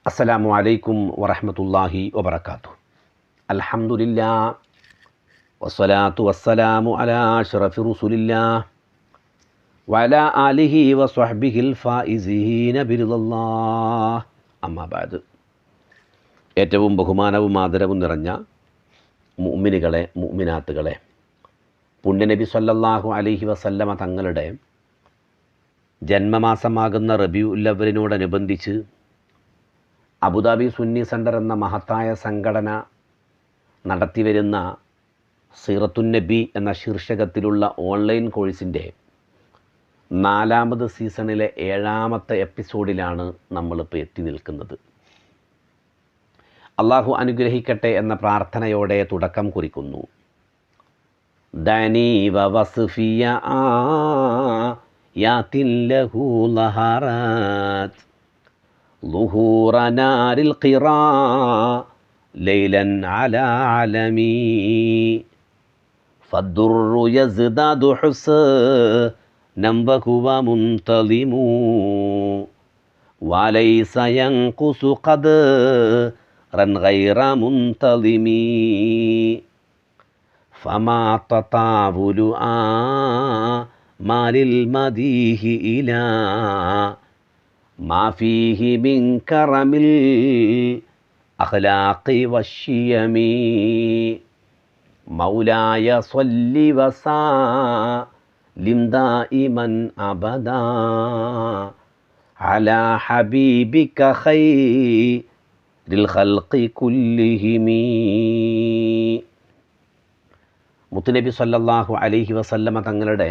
അസ്സലാമു അലൈക്കും വറഹ്മത്തുള്ളാഹി വബറകാതുഹു. അൽഹംദുലില്ലാഹ് വസ്സലാത്തു വസ്സലാമു അലാ അഷ്റഫി റസൂലില്ലാഹ് വഅലാ ആലിഹി വസ്വഹ്ബിഹിൽ ഫായിസീന ബിറിളല്ലാഹ്. അമ്മാ ബഅദ്. ഏറ്റവും ബഹുമാനവും ആദരവും നിറഞ്ഞ മുഅ്മിനുകളെ, മുഅ്മിനാത്തുകളെ, പുണ്യനബി സല്ലല്ലാഹു അലൈഹി വസല്ലമ തങ്ങളുടെ ജന്മമാസമാകുന്ന റബീഉൽ അവ്വലിനോടനുബന്ധിച്ച് അബുദാബി സുന്നി സെൻ്റർ എന്ന മഹത്തായ സംഘടന നടത്തിവരുന്ന സീറത്തുൻ നബി എന്ന ശീർഷകത്തിലുള്ള ഓൺലൈൻ കോഴ്സിൻ്റെ 4ാമത് സീസണിലെ 7ാമത്തെ എപ്പിസോഡിലാണ് നമ്മളിപ്പോൾ എത്തി നിൽക്കുന്നത്. അള്ളാഹു അനുഗ്രഹിക്കട്ടെ എന്ന പ്രാർത്ഥനയോടെ തുടക്കം കുറിക്കുന്നു. ദനി വവസ്ഫിയ യാതിൻ ലഹു ലഹറാത്ത് ظهور نار القراء ليلا على علمي فالدر يزداد حسنا وهو منتظم وليس ينقص قدرا غير منتظم فما تطاول آمال المديه إلى ما فيه من كرم الأخلاق والشيم مولاي صل وسلم دائما أبدا على حبيبك خير الخلق كلهم. മുത്തുനബി സല്ലല്ലാഹു അലൈഹി വസല്ലമ തങ്ങളുടെ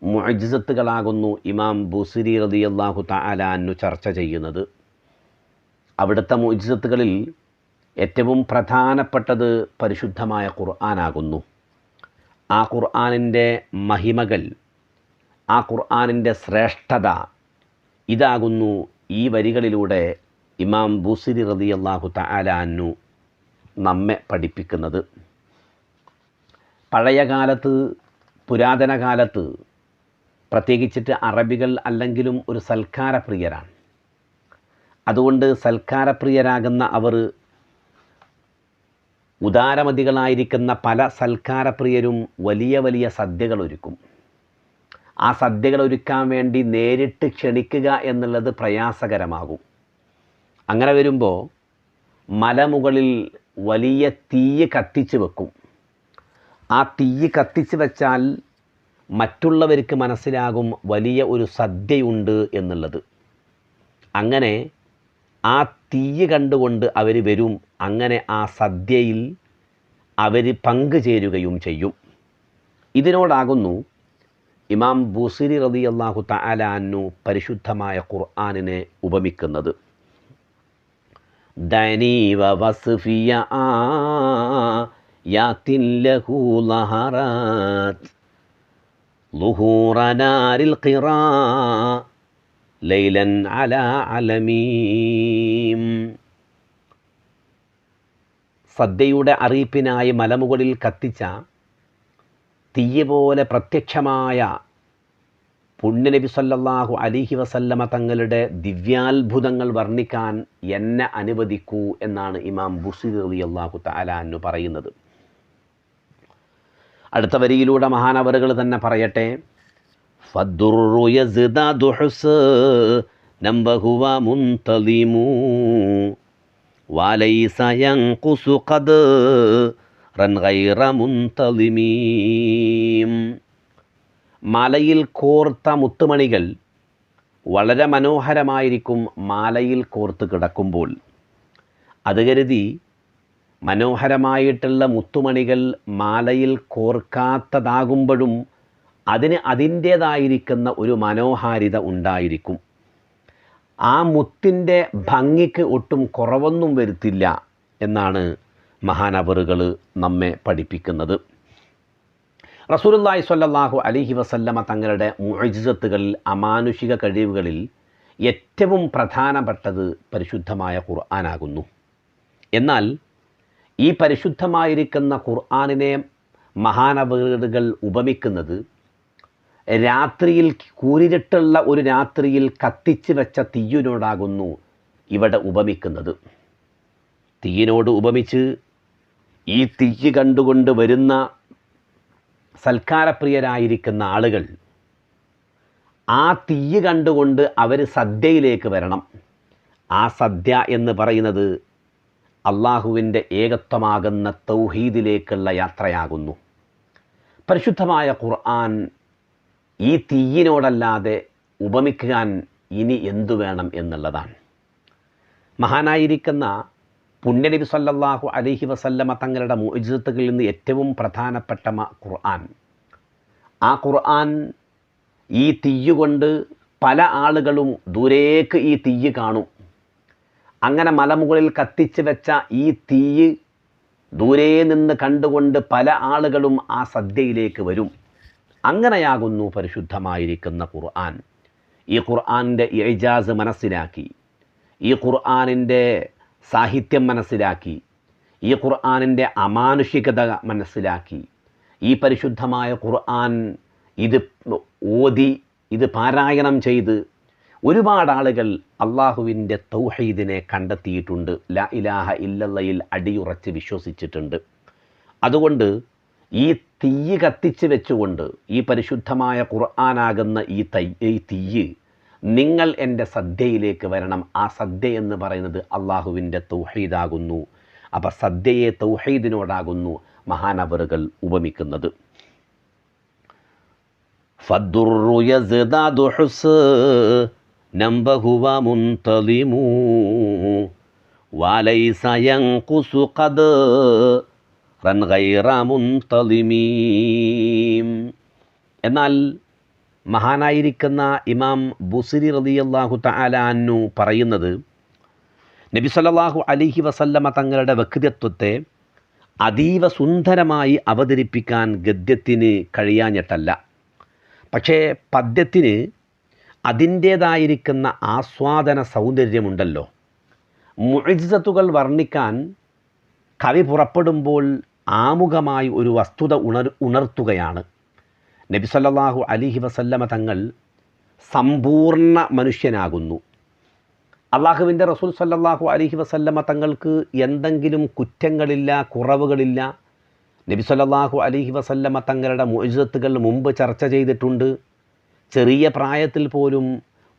മുഅ്ജിസത്തുകളാകുന്നു ഇമാം ബുസ്രി റളിയല്ലാഹു തആല അൻഹു ചർച്ച ചെയ്യുന്നത്. അവിടുത്തെ മുഅ്ജിസത്തുകളിൽ ഏറ്റവും പ്രധാനപ്പെട്ടത് പരിശുദ്ധമായ ഖുർആനാകുന്നു. ആ ഖുർആനിൻ്റെ മഹിമകൾ, ആ ഖുർആനിൻ്റെ ശ്രേഷ്ഠത, ഇതാകുന്നു ഈ വരികളിലൂടെ ഇമാം ബുസ്രി റളിയല്ലാഹു തആല അൻഹു നമ്മെ പഠിപ്പിക്കുന്നത്. പഴയ കാലത്ത്, പുരാതന കാലത്ത്, പ്രത്യേകിച്ചിട്ട് അറബികൾ അല്ലെങ്കിലും ഒരു സൽക്കാരപ്രിയരാണ്. അതുകൊണ്ട് സൽക്കാരപ്രിയരാകുന്ന അവർ ഉദാരമതികളായിരിക്കുന്ന പല സൽക്കാരപ്രിയരും വലിയ വലിയ സദ്യകൾ ഒരുക്കും. ആ സദ്യകൾ ഒരുക്കാൻ വേണ്ടി നേരിട്ട് ക്ഷണിക്കുക എന്നുള്ളത് പ്രയാസകരമാകും. അങ്ങനെ വരുമ്പോൾ മലമുകളിൽ വലിയ തീയ് കത്തിച്ച് വെക്കും. ആ തീയ് കത്തിച്ച് വെച്ചാൽ മറ്റുള്ളവർക്ക് മനസ്സിലാകും വലിയ ഒരു സദ്യയുണ്ട് എന്നുള്ളത്. അങ്ങനെ ആ തീയ് കണ്ടുകൊണ്ട് അവർ വരും. അങ്ങനെ ആ സദ്യയിൽ അവർ പങ്കുചേരുകയും ചെയ്യും. ഇതിനോടാകുന്നു ഇമാം ബുസ്രി റളിയല്ലാഹു തആല അൻഹു പരിശുദ്ധമായ ഖുർആനിനെ ഉപമിക്കുന്നത്. ദനി വവസ്ഫിയ യാതിൻ ലഹു ലഹറാത്ത് ظهور نار القراء ليلا على علميم. സദ്യയുടെ അറിയിപ്പിനായി മലമുകളിൽ കത്തിച്ച തീയ പോലെ പ്രത്യക്ഷമായ പുണ്യനബി സല്ലല്ലാഹു അലൈഹി വസല്ലമ തങ്ങളുടെ ദിവ്യാത്ഭുതങ്ങൾ വർണ്ണിക്കാൻ എന്നെ അനുവദിക്കൂ എന്നാണ് ഇമാം ബുസ്രി റളിയല്ലാഹു തആല അൻഹു പറയുന്നത്. അടുത്ത വരിയിലൂടെ മഹാനവറുകൾ തന്നെ പറയട്ടെ, ഫദ്ദുറു യസ്ദാദു ഹുസ്നം വഹുവ മുൻതളിമു വലൈസ യൻഖുസു ഖദ്റൻ ഗൈറ മുൻതളിമി. മാലയിൽ കോർത്ത മുത്തുമണികൾ വളരെ മനോഹരമായിരിക്കും മാലയിൽ കോർത്ത് കിടക്കുമ്പോൾ. അത് കരുതി മനോഹരമായിട്ടുള്ള മുത്തുമണികൾ മാലയിൽ കോർക്കാത്തതാകുമ്പോഴും അതിന് അതിൻ്റേതായിരിക്കുന്ന ഒരു മനോഹാരിത ഉണ്ടായിരിക്കും. ആ മുത്തിൻ്റെ ഭംഗിക്ക് ഒട്ടും കുറവൊന്നും വരുത്തില്ല എന്നാണ് മഹാനവറുകൾ നമ്മെ പഠിപ്പിക്കുന്നത്. റസൂലുള്ളാഹി സ്വല്ലല്ലാഹു അലൈഹി വസല്ലമ തങ്ങളുടെ മുഅ്ജിസത്തുകളിൽ, അമാനുഷിക കഴിവുകളിൽ ഏറ്റവും പ്രധാനപ്പെട്ടത് പരിശുദ്ധമായ ഖുർആനാകുന്നു. എന്നാൽ ഈ പരിശുദ്ധമായിരിക്കുന്ന ഖുർആനിനെ മഹാനവറുകൾ ഉപമിക്കുന്നത് രാത്രിയിൽ കൂരിരുട്ടുള്ള ഒരു രാത്രിയിൽ കത്തിച്ച് വെച്ച തീയിനോടാകുന്നു ഇവിടെ ഉപമിക്കുന്നത്. തീയിനോട് ഉപമിച്ച് ഈ തീയ് കണ്ടുകൊണ്ട് വരുന്ന സൽക്കാരപ്രിയരായിരിക്കുന്ന ആളുകൾ ആ തീയ് കണ്ടുകൊണ്ട് അവർ സദ്യയിലേക്ക് വരണം. ആ സദ്യ എന്ന് പറയുന്നത് അള്ളാഹുവിൻ്റെ ഏകത്വമാകുന്ന തൗഹീദിലേക്കുള്ള യാത്രയാകുന്നു. പരിശുദ്ധമായ ഖുർആൻ ഈ തീയിനോടല്ലാതെ ഉപമിക്കാൻ ഇനി എന്തു വേണം എന്നുള്ളതാണ്. മഹാനായിരിക്കുന്ന പുണ്യനബി സല്ലല്ലാഹു അലൈഹി വസല്ലമ തങ്ങളുടെ മുഅ്ജിസത്തുകളിൽ നിന്ന് ഏറ്റവും പ്രധാനപ്പെട്ട ഖുർആൻ. ആ ഖുർആൻ ഈ തീയ്യുകൊണ്ട് പല ആളുകളും ദൂരേക്ക് ഈ തീയ് കാണും. അങ്ങനെ മലമുകളിൽ കത്തിച്ച് വെച്ച ഈ തീയ് ദൂരെ നിന്ന് കണ്ടുകൊണ്ട് പല ആളുകളും ആ സദ്യയിലേക്ക് വരും. അങ്ങനെയാകുന്നു പരിശുദ്ധമായിരിക്കുന്ന ഖുർആൻ. ഈ ഖുർആനിൻ്റെ ഇജാസ് മനസ്സിലാക്കി, ഈ ഖുർആനിൻ്റെ സാഹിത്യം മനസ്സിലാക്കി, ഈ ഖുർആനിൻ്റെ അമാനുഷികത മനസ്സിലാക്കി, ഈ പരിശുദ്ധമായ ഖുർആൻ ഇത് ഓതി ഇത് പാരായണം ചെയ്ത് ഒരുപാട് ആളുകൾ അള്ളാഹുവിൻ്റെ തൗഹീദിനെ കണ്ടെത്തിയിട്ടുണ്ട്. ലാ ഇലാഹ ഇല്ലല്ലയിൽ അടിയുറച്ച് വിശ്വസിച്ചിട്ടുണ്ട്. അതുകൊണ്ട് ഈ തീയ് കത്തിച്ച് വെച്ചുകൊണ്ട് ഈ പരിശുദ്ധമായ ഖുർആനാകുന്ന ഈ തീയ് നിങ്ങൾ എൻ്റെ സദ്യയിലേക്ക് വരണം. ആ സദ്യ എന്ന് പറയുന്നത് അള്ളാഹുവിൻ്റെ തൗഹീദാകുന്നു. അപ്പോൾ സദ്യയെ തൗഹീദിനോടാകുന്നു മഹാനവറുകൾ ഉപമിക്കുന്നത്. ഫദ്ദുറു യസ്ദാദു ഹുസ്നം വഹുവ മുൻതളിമു വലൈസ യൻഖുസു ഖദ്റൻ ഗൈറ മുൻതളിമീം. എന്നാൽ മഹാനായിരിക്കുന്ന ഇമാം ബുസിരി റളിയല്ലാഹു തആല അൻഹു പറയുന്നത്, നബി സല്ലല്ലാഹു അലൈഹി വസല്ലമ തങ്ങളുടെ വ്യക്തിത്വത്തെ അതീവ സുന്ദരമായി അവതരിപ്പിക്കാൻ ഗദ്യത്തിന് കഴിയാഞ്ഞിട്ടല്ല, പക്ഷേ പദ്യത്തിന് അതിൻ്റേതായിരിക്കുന്ന ആസ്വാദന സൗന്ദര്യമുണ്ടല്ലോ. മുഅ്ജിസത്തുകൾ വർണ്ണിക്കാൻ കവി പുറപ്പെടുമ്പോൾ ആമുഖമായി ഒരു വസ്തുത ഉണർത്തുകയാണ്. നബി സല്ലല്ലാഹു അലൈഹി വസല്ലമ തങ്ങൾ സമ്പൂർണ്ണ മനുഷ്യനാകുന്നു. അള്ളാഹുവിൻ്റെ റസൂൽ സല്ലല്ലാഹു അലൈഹി വസല്ലമ തങ്ങൾക്ക് എന്തെങ്കിലും കുറ്റങ്ങളില്ല, കുറവുകളില്ല. നബി സല്ലല്ലാഹു അലൈഹി വസല്ലമ തങ്ങളുടെ മുഅ്ജിസത്തുകൾ മുമ്പ് ചർച്ച ചെയ്തിട്ടുണ്ട്. ചെറിയ പ്രായത്തിൽ പോലും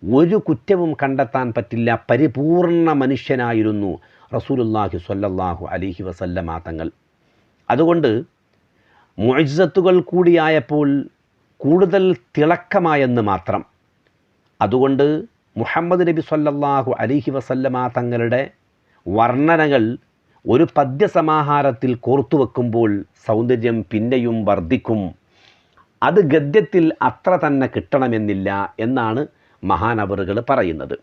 ഒരു കുറ്റവും കണ്ടെത്താൻ പറ്റില്ല. പരിപൂർണ മനുഷ്യനായിരുന്നു റസൂലുള്ളാഹി സ്വല്ലല്ലാഹു അലൈഹി വസല്ലമ തങ്ങൾ. അതുകൊണ്ട് മുഅ്ജിസത്തുകൾ കൂടിയായപ്പോൾ കൂടുതൽ തിളക്കമായെന്ന് മാത്രം. അതുകൊണ്ട് മുഹമ്മദ് നബി സ്വല്ലല്ലാഹു അലൈഹി വസല്ലമ തങ്ങളുടെ വർണ്ണനകൾ ഒരു പദ്യസമാഹാരത്തിൽ കോർത്തുവെക്കുമ്പോൾ സൗന്ദര്യം പിന്നെയും വർദ്ധിക്കും. അത് ഗദ്യത്തിൽ അത്ര തന്നെ കിട്ടണമെന്നില്ല എന്നാണ് മഹാനവറുകൾ പറയുന്നത്.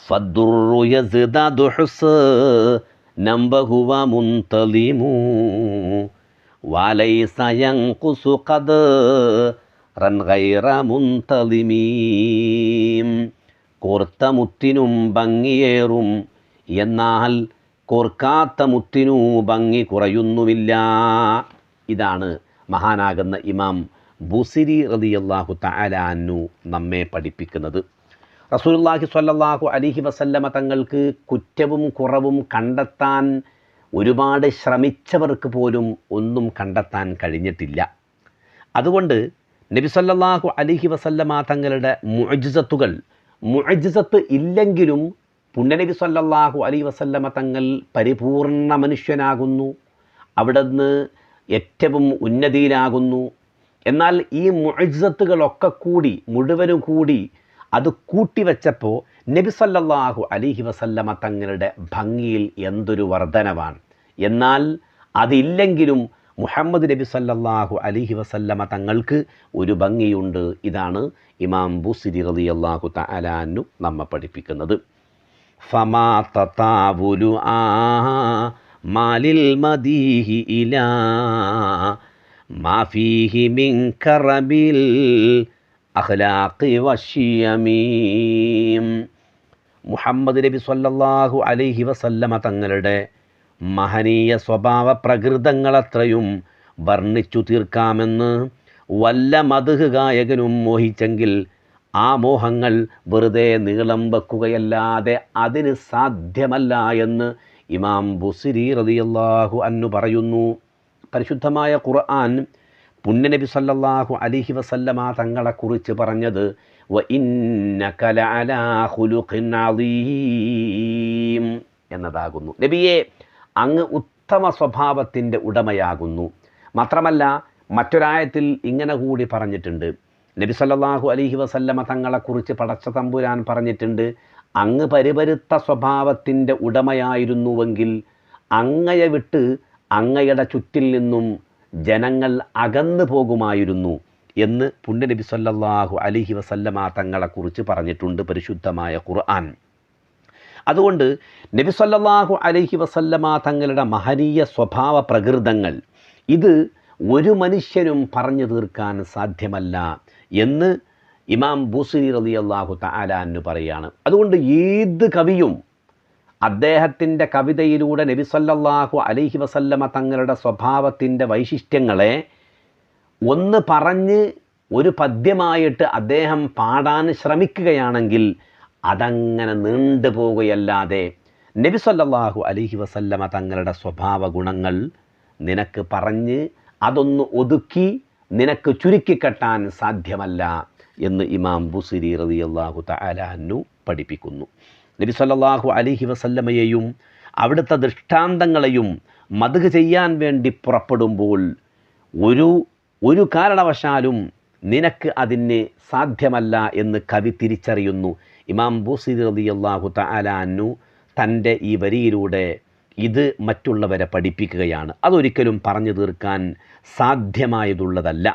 ഫദ്ദുറു യസ്ദാദു ഹുസ്നം വഹുവ മുൻതളിമു വലൈസ യൻഖുസു ഖദ്റൻ ഗൈറ മുൻതളിമീം. കോർത്ത മുത്തിനും ഭംഗിയേറും, എന്നാൽ കോർക്കാത്ത മുത്തിനു ഭംഗി കുറയുന്നുമില്ല. ഇതാണ് മഹാനാകുന്ന ഇമാം ബുസിരി റളിയല്ലാഹു തആല അൻഹു നമ്മെ പഠിപ്പിക്കുന്നത്. റസൂലുള്ളാഹി സ്വല്ലല്ലാഹു അലൈഹി വസല്ലമ തങ്ങൾക്ക് കുറ്റവും കുറവും കണ്ടെത്താൻ ഒരുപാട് ശ്രമിച്ചവർക്ക് പോലും ഒന്നും കണ്ടെത്താൻ കഴിഞ്ഞിട്ടില്ല. അതുകൊണ്ട് നബി സല്ലല്ലാഹു അലൈഹി വസല്ലമ തങ്ങളുടെ മുഅ്ജിസത്ത് ഇല്ലെങ്കിലും പുണ്യനബി സല്ലല്ലാഹു അലൈഹി വസല്ലമ തങ്ങൾ പരിപൂർണ മനുഷ്യനാകുന്നു. അവിടുന്ന് ഏറ്റവും ഉന്നതിയിലാകുന്നു. എന്നാൽ ഈ മുഅ്ജിസത്തുകളൊക്കെ കൂടി മുഴുവനും കൂടി അത് കൂട്ടിവെച്ചപ്പോൾ നബി സല്ലല്ലാഹു അലൈഹി വസല്ലമ തങ്ങളുടെ ഭംഗിയിൽ എന്തൊരു വർധനവാണ്. എന്നാൽ അതില്ലെങ്കിലും മുഹമ്മദ് നബി സല്ലല്ലാഹു അലൈഹി വസല്ലമ തങ്ങൾക്ക് ഒരു ഭംഗിയുണ്ട്. ഇതാണ് ഇമാം ബുസിരി റളിയല്ലാഹു തആല അൻഹു നമ്മെ പഠിപ്പിക്കുന്നത്. ഫമാ തതാവുലു മാലിൽ മദീഹി ഇലാ മാ ഫീഹി മിൻ കറബിൽ അഖ്ലാഖി വശിയമീം. മുഹമ്മദ് നബി സല്ലല്ലാഹു അലൈഹി വസല്ലമ തങ്ങളുടെ മഹനീയ സ്വഭാവ പ്രകൃതങ്ങളത്രയും വർണ്ണിച്ചു തീർക്കാമെന്ന് വല്ല മദ്ഹ് ഗായകനും മോഹിച്ചെങ്കിൽ ആ മോഹങ്ങൾ വെറുതെ നീളം വെക്കുകയല്ലാതെ അതിന് സാധ്യമല്ല എന്ന് ഇമാം ബുസിരി റളിയല്ലാഹു അൻഹു പറയുന്നു. പരിശുദ്ധമായ ഖുർആൻ പുണ്യനബി സല്ലല്ലാഹു അലൈഹി വസല്ലമ തങ്ങളെക്കുറിച്ച് പറഞ്ഞത് വ ഇന്നക ലഅലാ ഖുലുഖിൻ അളീം എന്നതാകുന്നു. നബിയെ, അങ്ങ് ഉത്തമ സ്വഭാവത്തിൻ്റെ ഉടമയാകുന്നു. മാത്രമല്ല മറ്റൊരായത്തിൽ ഇങ്ങനെ കൂടി പറഞ്ഞിട്ടുണ്ട്. നബി സല്ലല്ലാഹു അലൈഹി വസല്ലമ തങ്ങളെക്കുറിച്ച് പടച്ച തമ്പുരാൻ പറഞ്ഞിട്ടുണ്ട്, അങ്ങ് പരിപരുത്ത സ്വഭാവത്തിൻ്റെ ഉടമയായിരുന്നുവെങ്കിൽ അങ്ങയെ വിട്ട് അങ്ങയുടെ ചുറ്റിൽ നിന്നും ജനങ്ങൾ അകന്നു പോകുമായിരുന്നു എന്ന് പുണ്യനബി സല്ലല്ലാഹു അലൈഹി വസല്ലമ തങ്ങളെക്കുറിച്ച് പറഞ്ഞിട്ടുണ്ട് പരിശുദ്ധമായ ഖുർആൻ. അതുകൊണ്ട് നബി സല്ലല്ലാഹു അലൈഹി വസല്ലമ തങ്ങളുടെ മഹനീയ സ്വഭാവ പ്രകൃതങ്ങൾ ഇത് ഒരു മനുഷ്യനും പറഞ്ഞു തീർക്കാൻ സാധ്യമല്ല എന്ന് ഇമാം ബൂസിരി റളിയല്ലാഹു തആല അൻഹു പറയാണ്. അതുകൊണ്ട് ഏത് കവിയും അദ്ദേഹത്തിൻ്റെ കവിതയിലൂടെ നബി സല്ലല്ലാഹു അലൈഹി വസല്ലമ തങ്ങളുടെ സ്വഭാവത്തിൻ്റെ വൈശിഷ്ട്യങ്ങളെ ഒന്ന് പറഞ്ഞ് ഒരു പദ്യമായിട്ട് അദ്ദേഹം പാടാൻ ശ്രമിക്കുകയാണെങ്കിൽ അതങ്ങനെ നീണ്ടുപോവുകയല്ലാതെ നബി സല്ലല്ലാഹു അലൈഹി വസല്ലമ തങ്ങളുടെ സ്വഭാവ ഗുണങ്ങൾ നിനക്ക് പറഞ്ഞ് അതൊന്ന് ഒതുക്കി നിനക്ക് ചുരുക്കിക്കെട്ടാൻ സാധ്യമല്ല എന്ന് ഇമാം ബുസിരി റളിയല്ലാഹു തആല അൻഹു പഠിപ്പിക്കുന്നു. നബി സല്ലല്ലാഹു അലൈഹി വസല്ലമയെയും അവിടുത്തെ ദൃഷ്ടാന്തങ്ങളെയും മദ്ഹ് ചെയ്യാൻ വേണ്ടി പുറപ്പെടുമ്പോൾ ഒരു കാരണവശാലും നിനക്ക് അതിന് സാധ്യമല്ല എന്ന് കവി തിരിച്ചറിയുന്നു. ഇമാം ബൂസിരി റളിയല്ലാഹു തആല അൻഹു തൻ്റെ ഈ വരിയിലൂടെ ഇത് മറ്റുള്ളവരെ പഠിപ്പിക്കുകയാണ്. അതൊരിക്കലും പറഞ്ഞു തീർക്കാൻ സാധ്യമായതുള്ളതല്ല.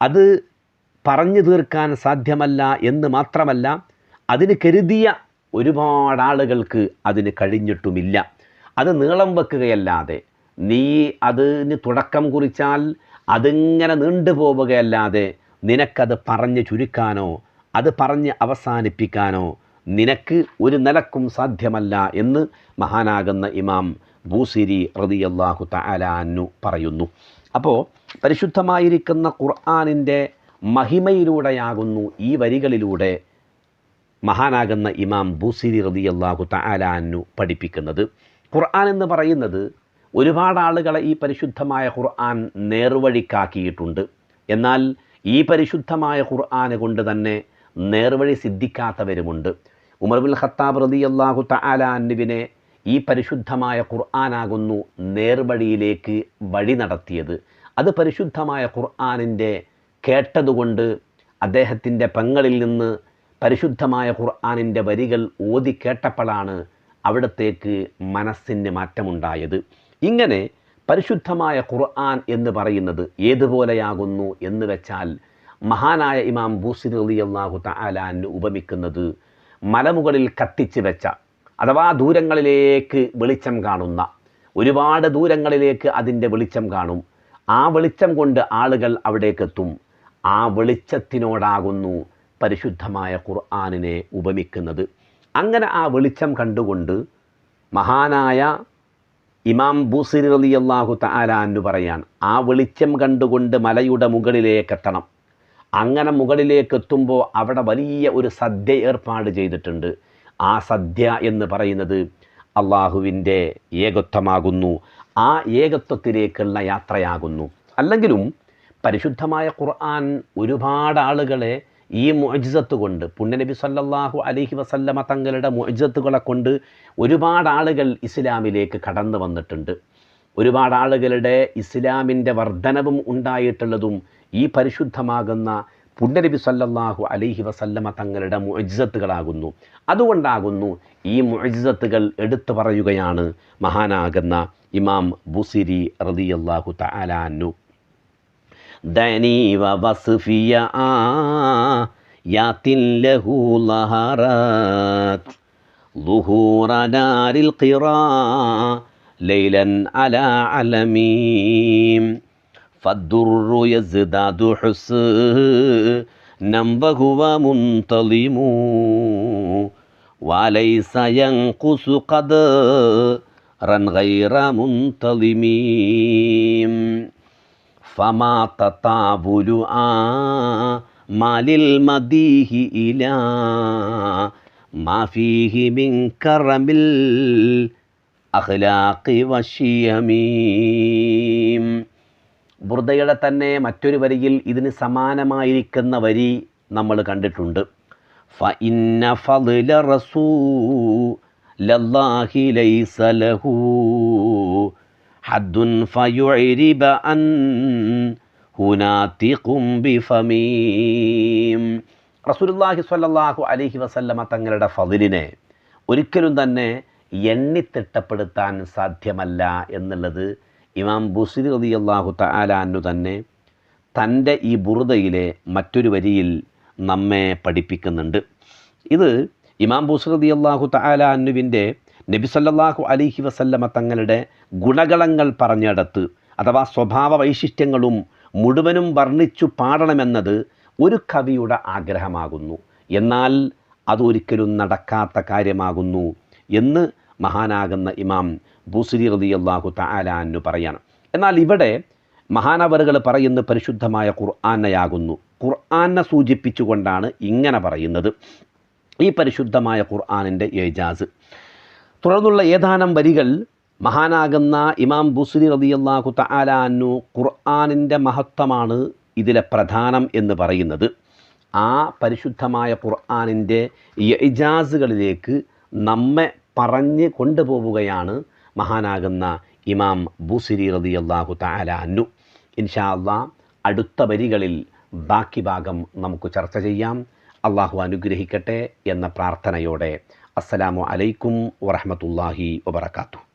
അത് പറഞ്ഞു തീർക്കാൻ സാധ്യമല്ല എന്ന് മാത്രമല്ല, അതിന് കരുതിയ ഒരുപാട് ആളുകൾക്ക് അതിന് കഴിഞ്ഞിട്ടുമില്ല. അത് നീളം വെക്കുകയല്ലാതെ, നീ അതിന് തുടക്കം കുറിച്ചാൽ അതിങ്ങനെ നീണ്ടുപോവുകയല്ലാതെ നിനക്കത് പറഞ്ഞ് ചുരുക്കാനോ അത് പറഞ്ഞ് അവസാനിപ്പിക്കാനോ നിനക്ക് ഒരു നിലക്കും സാധ്യമല്ല എന്ന് മഹാനാകുന്ന ഇമാം ബൂസിരി റളിയല്ലാഹു തആല അൻഹു പറയുന്നു. അപ്പോൾ പരിശുദ്ധമായിരിക്കുന്ന ഖുർആനിൻ്റെ മഹിമയിലൂടെയാകുന്നു ഈ വരികളിലൂടെ മഹാനാകുന്ന ഇമാം ബൂസിരി റളിയല്ലാഹു തആല അൻഹു പഠിപ്പിക്കുന്നത്. ഖുർആൻ എന്ന് പറയുന്നത് ഒരുപാട് ആളുകളെ ഈ പരിശുദ്ധമായ ഖുർആൻ നേർവഴിക്കാക്കിയിട്ടുണ്ട്. എന്നാൽ ഈ പരിശുദ്ധമായ ഖുർആൻ കൊണ്ട് തന്നെ നേർവഴി സിദ്ധിക്കാത്തവരുമുണ്ട്. ഉമർ ഇബ്നുൽ ഖത്താബ് റളിയല്ലാഹു തആല അൻഹുവിനെ ഈ പരിശുദ്ധമായ ഖുർആനാകുന്നു നേർവഴിയിലേക്ക് വഴി നടത്തിയത്. അത് പരിശുദ്ധമായ ഖുർആനിൻ്റെ കേട്ടതുകൊണ്ട് അദ്ദേഹത്തിൻ്റെ പെങ്ങളിൽ നിന്ന് പരിശുദ്ധമായ ഖുർആനിൻ്റെ വരികൾ ഓതി കേട്ടപ്പോഴാണ് അവിടത്തേക്ക് മനസ്സിന് മാറ്റമുണ്ടായത്. ഇങ്ങനെ പരിശുദ്ധമായ ഖുർആൻ എന്ന് പറയുന്നത് ഏതുപോലെയാകുന്നു എന്ന് വെച്ചാൽ മഹാനായ ഇമാം ബൂസിരി റളിയല്ലാഹു തആല അൻഹു ഉപമിക്കുന്നത് മലമുകളിൽ കത്തിച്ച് വെച്ച അഥവാ ദൂരങ്ങളിലേക്ക് വെളിച്ചം കാണുന്ന, ഒരുപാട് ദൂരങ്ങളിലേക്ക് അതിൻ്റെ വെളിച്ചം കാണും. ആ വെളിച്ചം കൊണ്ട് ആളുകൾ അവിടേക്കെത്തും. ആ വെളിച്ചത്തിനോടാകുന്നു പരിശുദ്ധമായ ഖുർആനിനെ ഉപമിക്കുന്നത്. അങ്ങനെ ആ വെളിച്ചം കണ്ടുകൊണ്ട് മഹാനായ ഇമാം ബൂസിരി റളിയല്ലാഹു തആല അൻഹു പറയാൻ, ആ വെളിച്ചം കണ്ടുകൊണ്ട് മലയുടെ മുകളിലേക്കെത്തണം. അങ്ങനെ മുകളിലേക്കെത്തുമ്പോൾ അവിടെ വലിയ ഒരു സദ്യ ഏർപ്പാട് ചെയ്തിട്ടുണ്ട്. ആ സദ്യ എന്ന് പറയുന്നത് അള്ളാഹുവിൻ്റെ ഏകത്വമാകുന്നു. ആ ഏകത്വത്തിലേക്കുള്ള യാത്രയാകുന്നു. അല്ലെങ്കിലും പരിശുദ്ധമായ ഖുർആൻ ഒരുപാട് ആളുകളെ ഈ മുഅ്ജിസത്ത് കൊണ്ട്, പുണ്യനബി സല്ലല്ലാഹു അലൈഹി വസല്ലമ തങ്ങളുടെ മുഅ്ജിസത്തുകളെ കൊണ്ട് ഒരുപാട് ആളുകൾ ഇസ്ലാമിലേക്ക് കടന്നു വന്നിട്ടുണ്ട്. ഒരുപാട് ആളുകളുടെ ഇസ്ലാമിൻ്റെ വർധനവും ഉണ്ടായിട്ടുള്ളതും ഈ പരിശുദ്ധമാകുന്ന പുണ്യനബി സല്ലല്ലാഹു അലൈഹി വസല്ലമ തങ്ങളുടെ മുഅ്ജിസത്തുകളാകുന്നു. അതുകൊണ്ടാകുന്നു ഈ മുഅ്ജിസത്തുകൾ എടുത്തു പറയുകയാണ് മഹാനാകുന്ന ഇമാം ബൂസിരി റളിയല്ലാഹു തആല അൻഹു. ദനി വവസ്ഫിയ യാതിൻ ലഹു ലഹറാത് ളുഹൂറ നാരിൽ ഖിറാ ലൈലൻ അലാ അലമീം فالدر يزداد حسنا وهو منتظم وليس ينقص قدرا غير منتظم فما تطاول മാലിൽ മദീഹി ഇലാ മാ ഫീഹി മിൻ കറമിൽ അഖ്ലാഖി വശിയമീം. ബുർദയുടെ തന്നെ മറ്റൊരു വരിയിൽ ഇതിന് സമാനമായിരിക്കുന്ന വരി നമ്മൾ കണ്ടിട്ടുണ്ട്. ഫഇന്ന ഫളല റസൂലല്ലാഹി ലൈസ ലഹു ഹദ്ദുൻ ഫയുഇരിബ അൻ ഹുനാതിഖും ബിഫമീം. റസൂലുള്ളാഹി സ്വല്ലല്ലാഹു അലൈഹി വസല്ലമ തങ്ങളുടെ ഫളിലിനെ ഒരിക്കലും തന്നെ എണ്ണിത്തിട്ടപ്പെടുത്താൻ സാധ്യമല്ല എന്നുള്ളത് ഇമാം ബുസ്രി റളിയല്ലാഹു തആല അൻഹു തന്നെ തൻ്റെ ഈ ബുർദയിലെ മറ്റൊരു വരിയിൽ നമ്മെ പഠിപ്പിക്കുന്നുണ്ട്. ഇത് ഇമാം ബുസ്രി റളിയല്ലാഹു തആല അൻഹുവിൻ്റെ നബി സല്ലല്ലാഹു അലൈഹി വസല്ലമ തങ്ങളുടെ ഗുണഗണങ്ങൾ പറഞ്ഞിടത്ത് അഥവാ സ്വഭാവ വൈശിഷ്ട്യങ്ങളും മുഴുവനും വർണ്ണിച്ചു പാടണമെന്നത് ഒരു കവിയുടെ ആഗ്രഹമാകുന്നു. എന്നാൽ അതൊരിക്കലും നടക്കാത്ത കാര്യമാകുന്നു എന്ന് മഹാനാകുന്ന ഇമാം ബുസ്രി റളിയല്ലാഹു തആല അൻഹു പറയാണ്. എന്നാൽ ഇവിടെ മഹാനവറുകൾ പറയുന്ന പരിശുദ്ധമായ ഖുർആനെയാകുന്നു. ഖുർആനെ സൂചിപ്പിച്ചുകൊണ്ടാണ് ഇങ്ങനെ പറയുന്നത്. ഈ പരിശുദ്ധമായ ഖുർആനിൻ്റെ ഏജാസ്. തുടർന്നുള്ള ഏതാനും വരികൾ മഹാനാകുന്ന ഇമാം ബുസ്രി റളിയല്ലാഹു തആല അൻഹു ഖുർആനിൻ്റെ മഹത്വമാണ് ഇതിലെ പ്രധാനം എന്ന് പറയുന്നത്. ആ പരിശുദ്ധമായ ഖുർആനിൻ്റെ ഏജാസുകളിലേക്ക് നമ്മെ പറഞ്ഞ് കൊണ്ടുപോവുകയാണ് മഹാനാകുന്ന ഇമാം ബുസ്രി റളിയല്ലാഹു തആല അൻഹു. ഇൻഷാ അല്ലാഹ് അടുത്ത വരികളിൽ ബാക്കി ഭാഗം നമുക്ക് ചർച്ച ചെയ്യാം. അള്ളാഹു അനുഗ്രഹിക്കട്ടെ എന്ന പ്രാർത്ഥനയോടെ അസ്സലാമു അലൈക്കും വറഹ്മത്തുള്ളാഹി വബറകാതുഹു.